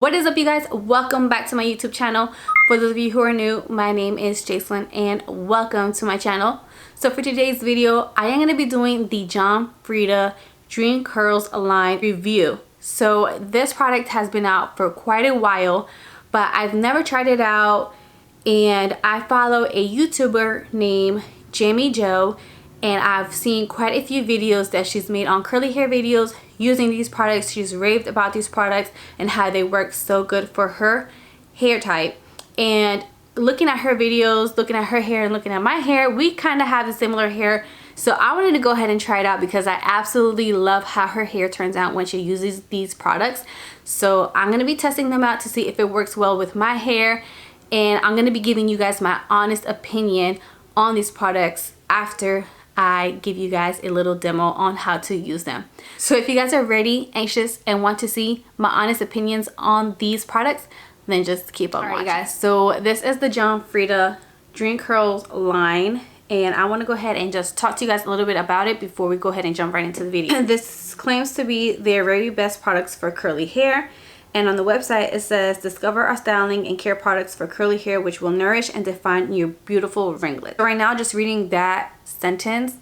What is up, you guys? Welcome back to my YouTube channel. For those of you who are new, my name is Jacelyn and welcome to my channel. So for today's video, I am going to be doing the John Frieda Dream Curls line review. So this product has been out for quite a while, but I've never tried it out, and I follow a YouTuber named Jamie Jo, and I've seen quite a few videos that she's made on curly hair videos using these products. She's raved about these products and how they work so good for her hair type. And looking at her videos, looking at her hair and looking at my hair, we kind of have the similar hair. So I wanted to go ahead and try it out because I absolutely love how her hair turns out when she uses these products. So I'm going to be testing them out to see if it works well with my hair. And I'm going to be giving you guys my honest opinion on these products after I give you guys a little demo on how to use them. So if you guys are ready, anxious, and want to see my honest opinions on these products, then just keep on watching. Guys, so this is the John Frieda Dream Curls line, and I want to go ahead and just talk to you guys a little bit about it before we go ahead and jump right into the video. This claims to be their very best products for curly hair. And on the website it says, discover our styling and care products for curly hair which will nourish and define your beautiful ringlets. So right now, just reading that sentence,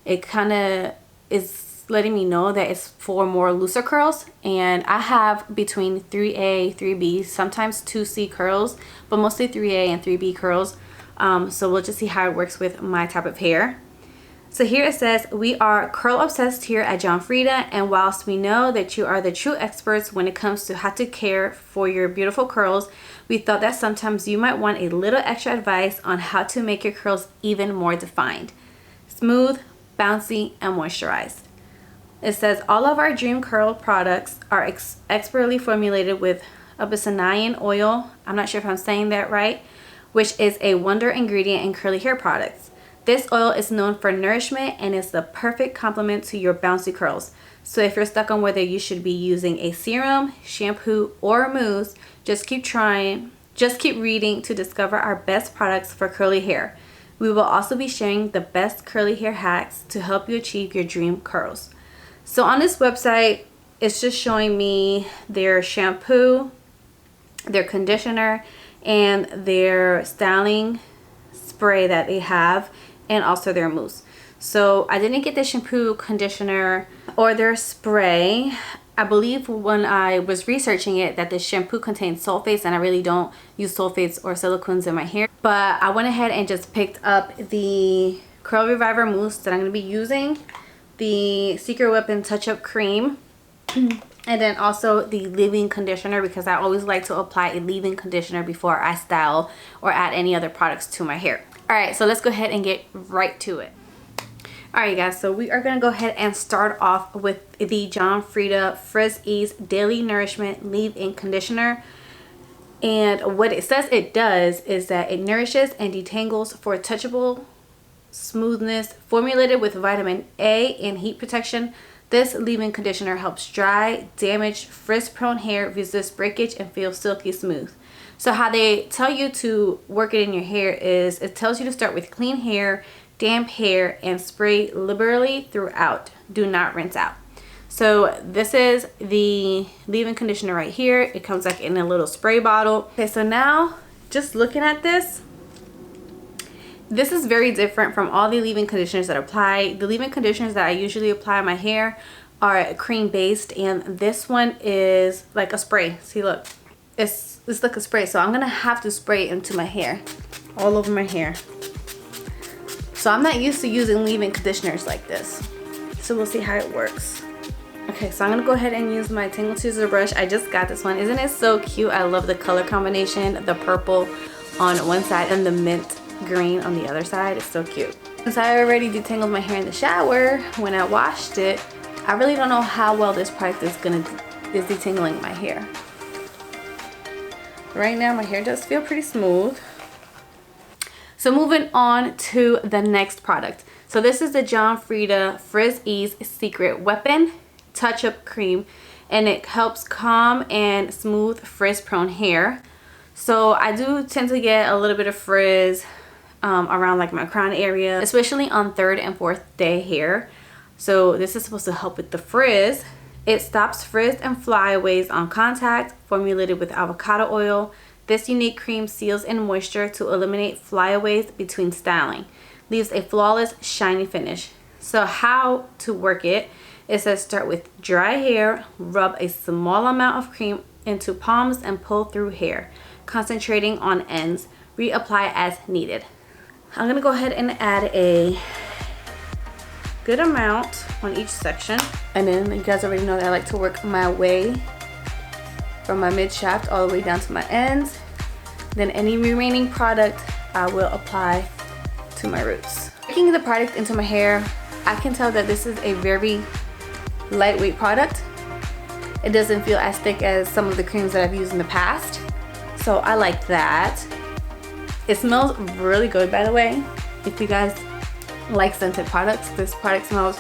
it kind of is letting me know that it's for more looser curls. And I have between 3A, 3B, sometimes 2C curls, but mostly 3A and 3B curls. So we'll just see how it works with my type of hair. So here it says, we are curl obsessed here at John Frieda, and whilst we know that you are the true experts when it comes to how to care for your beautiful curls, we thought that sometimes you might want a little extra advice on how to make your curls even more defined, smooth, bouncy, and moisturized. It says all of our Dream Curl products are expertly formulated with Abyssinian oil, I'm not sure if I'm saying that right, which is a wonder ingredient in curly hair products. This oil is known for nourishment and is the perfect complement to your bouncy curls. So if you're stuck on whether you should be using a serum, shampoo, or a mousse, just keep trying. Just keep reading to discover our best products for curly hair. We will also be sharing the best curly hair hacks to help you achieve your dream curls. So on this website, it's just showing me their shampoo, their conditioner, and their styling spray that they have, and also their mousse. So I didn't get the shampoo, conditioner, or their spray. I believe when I was researching it that the shampoo contains sulfates, and I really don't use sulfates or silicones in my hair. But I went ahead and just picked up the Curl Reviver mousse that I'm going to be using, the Secret Weapon Touch-Up Cream, and then also the leave-in conditioner, because I always like to apply a leave-in conditioner before I style or add any other products to my hair. Alright, so let's go ahead and get right to it. Alright guys, so we are going to go ahead and start off with the John Frieda Frieda'S Daily Nourishment Leave-In Conditioner. And what it says it does is that it nourishes and detangles for touchable smoothness. Formulated with vitamin A and heat protection, this leave-in conditioner helps dry, damaged, frizz-prone hair resist breakage and feel silky smooth. So how they tell you to work it in your hair is, it tells you to start with clean hair, damp hair, and spray liberally throughout. Do not rinse out. So this is the leave-in conditioner right here. It comes like in a little spray bottle. Okay, so now just looking at this, this is very different from all the leave-in conditioners that apply. The leave-in conditioners that I usually apply on my hair are cream based, and this one is like a spray. See, look, it's like a spray. So I'm gonna have to spray it into my hair, all over my hair. So I'm not used to using leave-in conditioners like this. So we'll see how it works. Okay, so I'm gonna go ahead and use my Tangle Teezer brush. I just got this one. Isn't it so cute? I love the color combination, the purple on one side and the mint green on the other side. It's so cute. Since I already detangled my hair in the shower when I washed it, I really don't know how well this product is detangling my hair. Right now my hair does feel pretty smooth. So moving on to the next product. So this is the John Frieda Frieda'S Secret Weapon Touch-Up Cream, and it helps calm and smooth frizz-prone hair. So I do tend to get a little bit of frizz around like my crown area, especially on 3rd and 4th day hair. So this is supposed to help with the frizz, It stops frizz and flyaways on contact, formulated with avocado oil. This unique cream seals in moisture to eliminate flyaways between styling. Leaves a flawless, shiny finish. So how to work it, it says start with dry hair, rub a small amount of cream into palms and pull through hair, concentrating on ends. Reapply as needed. I'm going to go ahead and add a good amount on each section. And then you guys already know that I like to work my way from my mid shaft all the way down to my ends. Then any remaining product I will apply to my roots. Working the product into my hair, I can tell that this is a very lightweight product. It doesn't feel as thick as some of the creams that I've used in the past. So I like that. It smells really good, by the way. If you guys like scented products, this product smells,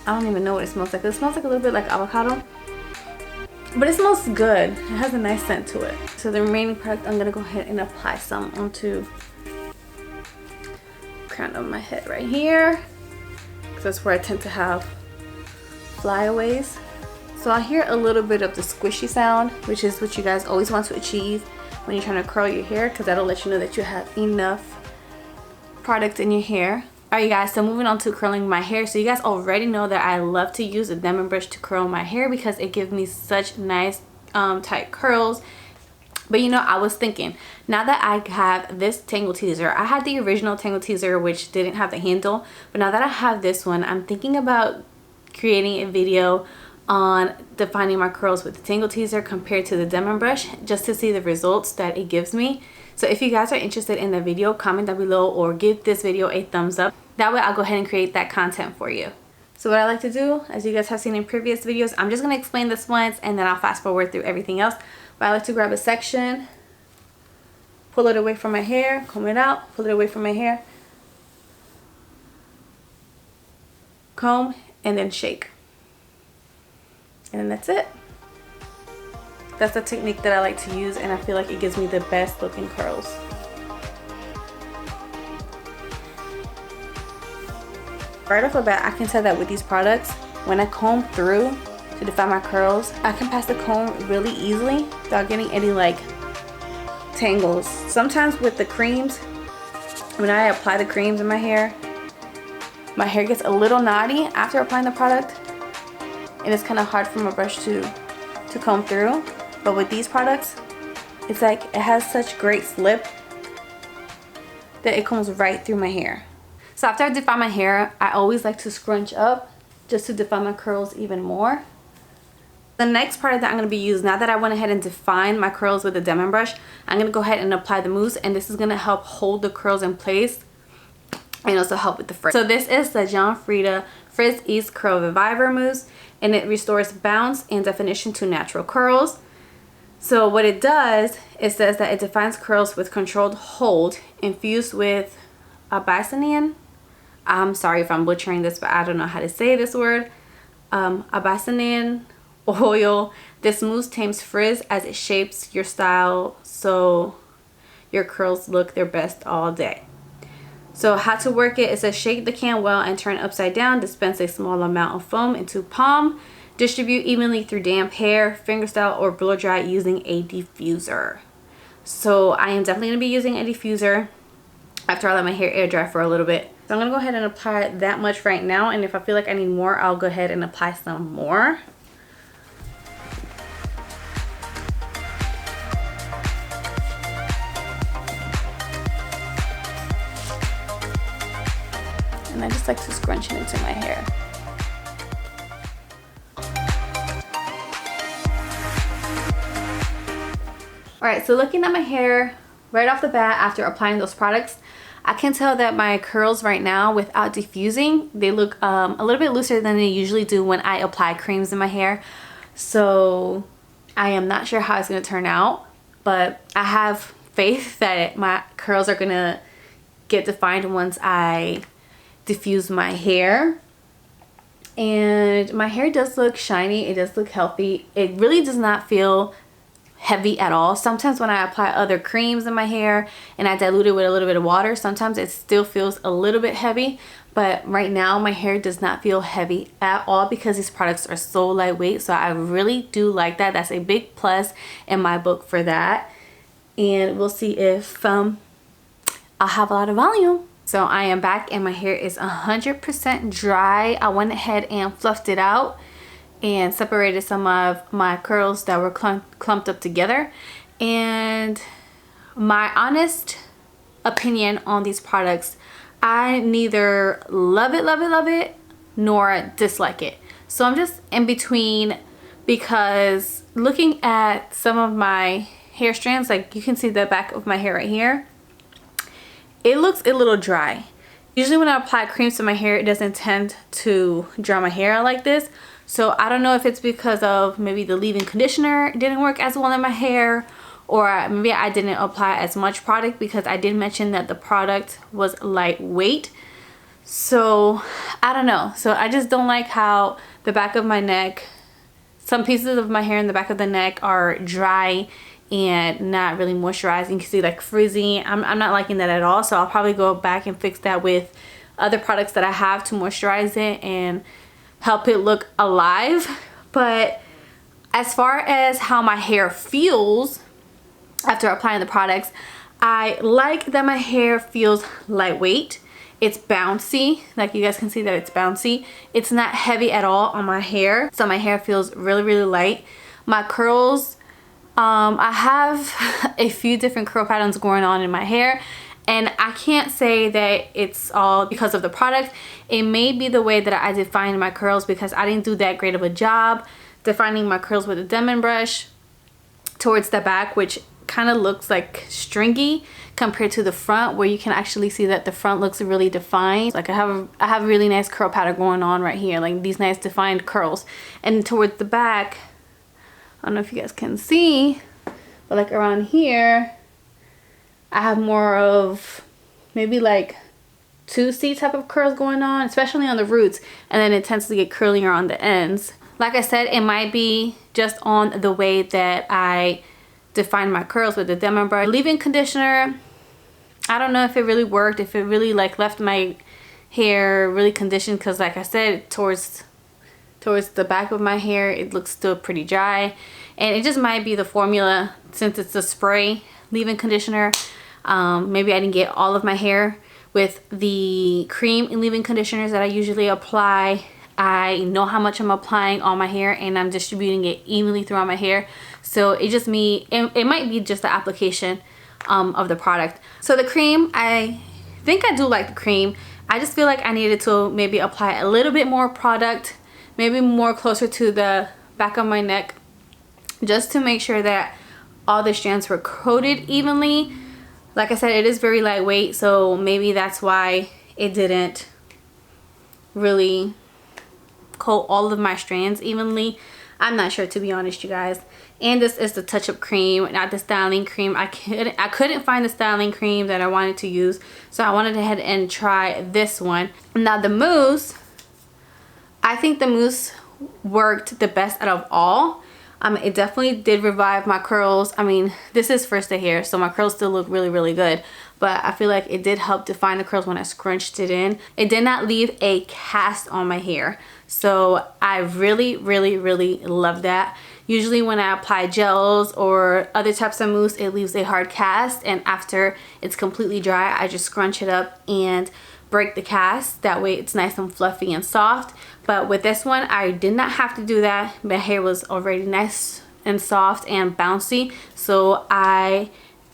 I don't even know what it smells like. It smells like a little bit like avocado, but it smells good. It has a nice scent to it. So the remaining product, I'm gonna go ahead and apply some onto the crown of my head right here, because that's where I tend to have flyaways. So I hear a little bit of the squishy sound, which is what you guys always want to achieve when you're trying to curl your hair, because that'll let you know that you have enough product in your hair. Alright, you guys, so moving on to curling my hair. So you guys already know that I love to use a diamond brush to curl my hair because it gives me such nice tight curls. But you know, I was thinking, now that I have this tangle teaser, I had the original tangle teaser which didn't have the handle, but now that I have this one, I'm thinking about creating a video on defining my curls with the tangle teaser compared to the diamond brush, just to see the results that it gives me. So if you guys are interested in the video, comment down below or give this video a thumbs up. That way I'll go ahead and create that content for you. So what I like to do, as you guys have seen in previous videos, I'm just going to explain this once and then I'll fast forward through everything else. But I like to grab a section, pull it away from my hair, comb it out, pull it away from my hair, comb, and then shake. And then that's it. That's the technique that I like to use, and I feel like it gives me the best looking curls. Right off the bat, I can tell that with these products, when I comb through to define my curls, I can pass the comb really easily without getting any like tangles. Sometimes with the creams, when I apply the creams in my hair gets a little knotty after applying the product, and it's kind of hard for my brush to comb through. But with these products, it's like it has such great slip that it comes right through my hair. So after I define my hair, I always like to scrunch up just to define my curls even more. The next product that I'm going to be using, now that I went ahead and defined my curls with a diamond brush, I'm going to go ahead and apply the mousse, and this is going to help hold the curls in place and also help with the frizz. So this is the Frieda'S Frieda'S Curl Reviver Mousse, and it restores bounce and definition to natural curls. So what it does, it says that it defines curls with controlled hold infused with Abyssinian. I'm sorry if I'm butchering this, but I don't know how to say this word. Abyssinian oil. This mousse tames frizz as it shapes your style so your curls look their best all day. So how to work it, it says shake the can well and turn upside down. Dispense a small amount of foam into palm. Distribute evenly through damp hair, fingerstyle, or blow dry using a diffuser. So I am definitely going to be using a diffuser after I let my hair air dry for a little bit. So I'm going to go ahead and apply that much right now, and if I feel like I need more, I'll go ahead and apply some more. And I just like to scrunch it into my hair. Alright, so looking at my hair right off the bat after applying those products, I can tell that my curls right now without diffusing, they look a little bit looser than they usually do when I apply creams in my hair. So I am not sure how it's going to turn out, but I have faith that my curls are going to get defined once I diffuse my hair. And my hair does look shiny, it does look healthy. It really does not feel heavy at all. Sometimes when I apply other creams in my hair and I dilute it with a little bit of water, sometimes it still feels a little bit heavy, but right now my hair does not feel heavy at all because these products are so lightweight. So I really do like that. That's a big plus in my book for that. And we'll see if I'll have a lot of volume. So I am back and my hair is 100% dry. I went ahead and fluffed it out and separated some of my curls that were clumped up together. And my honest opinion on these products, I neither love it, nor dislike it. So I'm just in between, because looking at some of my hair strands, like you can see the back of my hair right here, it looks a little dry. Usually when I apply creams to my hair, it doesn't tend to dry my hair out like this. So I don't know if it's because of maybe the leave-in conditioner didn't work as well in my hair, or maybe I didn't apply as much product, because I did mention that the product was lightweight. So I don't know. So I just don't like how the back of my neck, some pieces of my hair in the back of the neck are dry and not really moisturizing. You can see like frizzy. I'm not liking that at all. So I'll probably go back and fix that with other products that I have to moisturize it and help it look alive. But as far as how my hair feels after applying the products, I like that my hair feels lightweight. It's bouncy, like you guys can see that it's bouncy. It's not heavy at all on my hair, so my hair feels really light. My curls, I have a few different curl patterns going on in my hair, and I can't say that it's all because of the product. It may be the way that I define my curls, because I didn't do that great of a job defining my curls with a Denman brush towards the back, which kind of looks like stringy compared to the front, where you can actually see that the front looks really defined. Like I have a really nice curl pattern going on right here, like these nice defined curls. And towards the back, I don't know if you guys can see, but like around here, I have more of maybe like 2C type of curls going on, especially on the roots, and then it tends to get curlier on the ends. Like I said, it might be just on the way that I define my curls with the Denman brush. Leave-in conditioner, I don't know if it really worked, if it really like left my hair really conditioned, because like I said, towards the back of my hair it looks still pretty dry. And it just might be the formula, since it's a spray leave-in conditioner. Maybe I didn't get all of my hair with the cream and leave-in conditioners that I usually apply. I know how much I'm applying on my hair, and I'm distributing it evenly throughout my hair. So it just it might be just the application of the product. So the cream, I think I do like the cream. I just feel like I needed to maybe apply a little bit more product, maybe more closer to the back of my neck, just to make sure that all the strands were coated evenly. Like I said, it is very lightweight, so maybe that's why it didn't really coat all of my strands evenly. I'm not sure, to be honest, you guys. And this is the touch-up cream, not the styling cream. I couldn't find the styling cream that I wanted to use, so I wanted to head and try this one. Now the mousse, I think the mousse worked the best out of all. It definitely did revive my curls. I mean, this is first day hair, so my curls still look really good, but I feel like it did help define the curls when I scrunched it in. It did not leave a cast on my hair, so I really love that. Usually when I apply gels or other types of mousse, it leaves a hard cast, and after it's completely dry, I just scrunch it up and break the cast. That way it's nice and fluffy and soft. But with this one, I did not have to do that. My hair was already nice and soft and bouncy, so I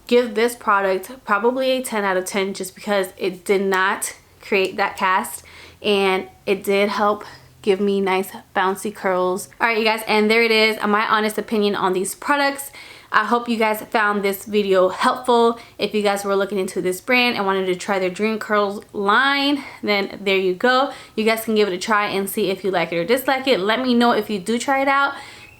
give this product probably a 10 out of 10, just because it did not create that cast, and it did help give me nice bouncy curls. All right, you guys, and there it is, my honest opinion on these products. I hope you guys found this video helpful. If you guys were looking into this brand and wanted to try their Dream Curls line, then there you go. You guys can give it a try and see if you like it or dislike it. Let me know if you do try it out.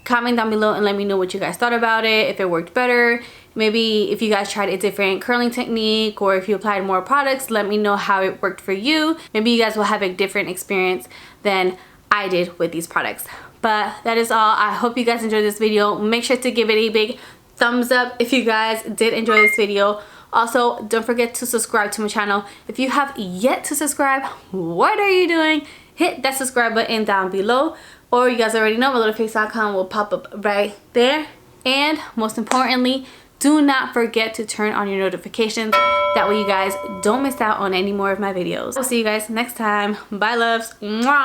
Comment down below and let me know what you guys thought about it, if it worked better. Maybe if you guys tried a different curling technique, or if you applied more products, let me know how it worked for you. Maybe you guys will have a different experience than I did with these products. But that is all. I hope you guys enjoyed this video. Make sure to give it a big thumbs up if you guys did enjoy this video. Also, don't forget to subscribe to my channel. If you have yet to subscribe, what are you doing? Hit that subscribe button down below, or you guys already know my little face icon will pop up right there. And most importantly, do not forget to turn on your notifications. That way you guys don't miss out on any more of my videos. I'll see you guys next time. Bye, loves. Mwah.